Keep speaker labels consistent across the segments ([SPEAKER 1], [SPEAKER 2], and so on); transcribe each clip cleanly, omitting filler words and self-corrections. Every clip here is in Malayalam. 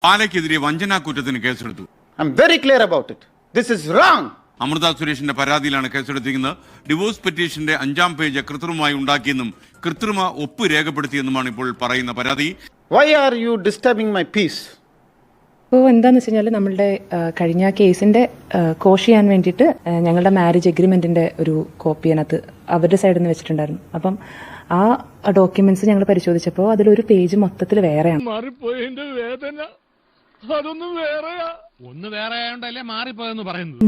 [SPEAKER 1] പാലയ്ക്കെതിരെ വഞ്ചനാക്കുറ്റത്തിന് കേസെടുത്തു.
[SPEAKER 2] I'm very clear about it. This is wrong.
[SPEAKER 1] Amrita സുരേഷിന്റെ പരാതിയിലാണ് കേസെടുത്തിരിക്കുന്നത്. ഡിവോഴ്സ് പെറ്റീഷന്റെ 5-ാം പേജ് കൃത്രിമമായി ഉണ്ടാക്കിയെന്നും കൃത്രിമ ഒപ്പ് രേഖപ്പെടുത്തിയെന്നുമാണ് ഇപ്പോൾ പറയുന്ന പരാതി.
[SPEAKER 2] Why are you disturbing my peace?
[SPEAKER 3] ഇപ്പോൾ എന്താണെന്ന് വെച്ച് കഴിഞ്ഞാൽ നമ്മളുടെ കഴിഞ്ഞ കേസിൻ്റെ കോഷ് ചെയ്യാൻ വേണ്ടിയിട്ട് ഞങ്ങളുടെ മാരേജ് എഗ്രിമെൻറ്റിൻ്റെ ഒരു കോപ്പി അതിനകത്ത് അവരുടെ സൈഡിൽ നിന്ന് വെച്ചിട്ടുണ്ടായിരുന്നു. അപ്പം ആ ഡോക്യുമെന്റ്സ് ഞങ്ങൾ പരിശോധിച്ചപ്പോൾ അതിലൊരു പേജ് മൊത്തത്തിൽ വേറെയാണ്.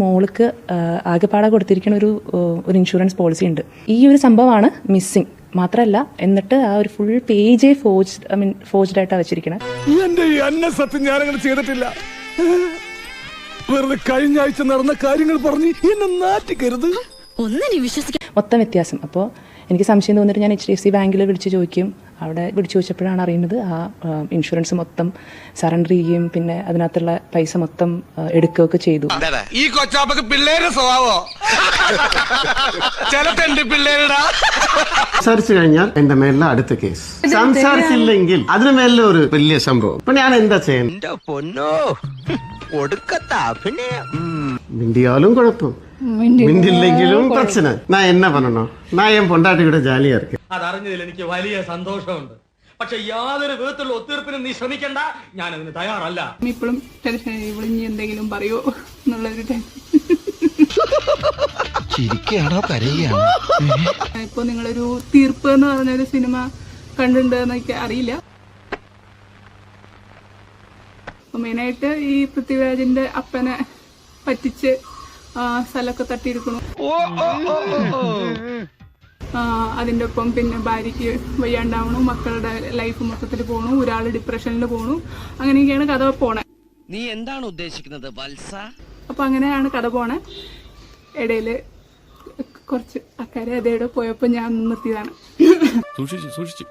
[SPEAKER 3] മോൾക്ക് ആകെപ്പാടെ കൊടുത്തിരിക്കുന്ന ഒരു ഇൻഷുറൻസ് പോളിസി ഉണ്ട്. ഈ ഒരു സംഭവമാണ് മിസ്സിംഗ്. മാത്രമല്ല, എന്നിട്ട് ആ ഒരു ഫുൾ പേജ് ഫോർജ്ഡ് ആയിട്ടാണ് വെച്ചിരിക്കുന്നത്.
[SPEAKER 4] എന്റെ ഈ അന്നസത്യം ഞാനങ്ങനെ ചെയ്തിട്ടില്ല. വെറുതെ കഴിഞ്ഞ ആഴ്ച നടന്ന കാര്യങ്ങൾ പറഞ്ഞ് എന്നെ നാറ്റിക്കരുത്.
[SPEAKER 3] മൊത്തം വ്യത്യാസം. അപ്പോൾ എനിക്ക് സംശയം തോന്നിയിട്ട് ഞാൻ HDFC ബാങ്കിൽ വിളിച്ച് ചോദിക്കും. അവിടെ വിളിച്ചു ചോദിച്ചപ്പോഴാണ് അറിയുന്നത് ആ ഇൻഷുറൻസ് മൊത്തം സറണ്ടർ ചെയ്യുകയും പിന്നെ അതിനകത്തുള്ള പൈസ മൊത്തം എടുക്കുകയൊക്കെ ചെയ്തു.
[SPEAKER 4] ഈ കൊച്ചാപ്പക്ക് പിള്ളേരുടെ സ്വഭാവോ ചിലത്തുണ്ട് പിള്ളേരുടെ.
[SPEAKER 5] സംസാരിച്ചു കഴിഞ്ഞാൽ എന്റെ മേലിലെ അടുത്ത കേസ്, സംസാരിച്ചില്ലെങ്കിൽ അതിന് മേലിലെ ഒരു വലിയ സംഭവം. അപ്പൊ ഞാൻ എന്താ ചെയ്യുന്നത്? മിണ്ടിയാലും കുഴപ്പം, മിണ്ടില്ലെങ്കിലും പ്രശ്നം. ഞാൻ എന്നാ பண்ணணும்? நான் என் பொண்டாட்டி கூட ஜாலியா இருக்கேன்.
[SPEAKER 6] അതറിഞ്ഞതിൽ എനിക്ക് വലിയ സന്തോഷമുണ്ട്. പക്ഷെ യാതൊരു വിധത്തിലുള്ള ഒത്തീർപ്പിനും നീ ശ്രമിക്കണ്ട, ഞാൻ അതിന് തയ്യാറല്ല.
[SPEAKER 7] ഇപ്പോഴും ടെൻഷൻ, ഇവിടെ ഇനി എന്തെങ്കിലും പറയോ എന്നുള്ളൊരു ടെൻഷൻ. ഇപ്പൊ നിങ്ങളൊരു തീർപ്പ് എന്ന് പറഞ്ഞൊരു സിനിമ കണ്ടിട്ടുണ്ട് എന്നൊക്കെ അറിയില്ല. മെയിനായിട്ട് ഈ പൃഥ്വിരാജിന്റെ അപ്പനെ പറ്റിച്ച് സ്ഥലമൊക്കെ തട്ടിയെടുക്കണു. അതിൻ്റെ ഒപ്പം പിന്നെ ഭാര്യയ്ക്ക് വയ്യാണ്ടാവണു, മക്കളുടെ ലൈഫ് മൊത്തത്തിൽ പോണു, ഒരാൾ ഡിപ്രഷനിൽ പോണു. അങ്ങനെയൊക്കെയാണ് കഥ പോണേ.
[SPEAKER 8] നീ എന്താണ് ഉദ്ദേശിക്കുന്നത് വത്സ?
[SPEAKER 7] അപ്പൊ അങ്ങനെയാണ് കഥ പോണേ. ഇടയില് കുറച്ച് അക്കാരെ അതേടെ പോയപ്പോ ഞാൻ നിർത്തിയതാണ്.
[SPEAKER 1] സൂക്ഷിച്ചു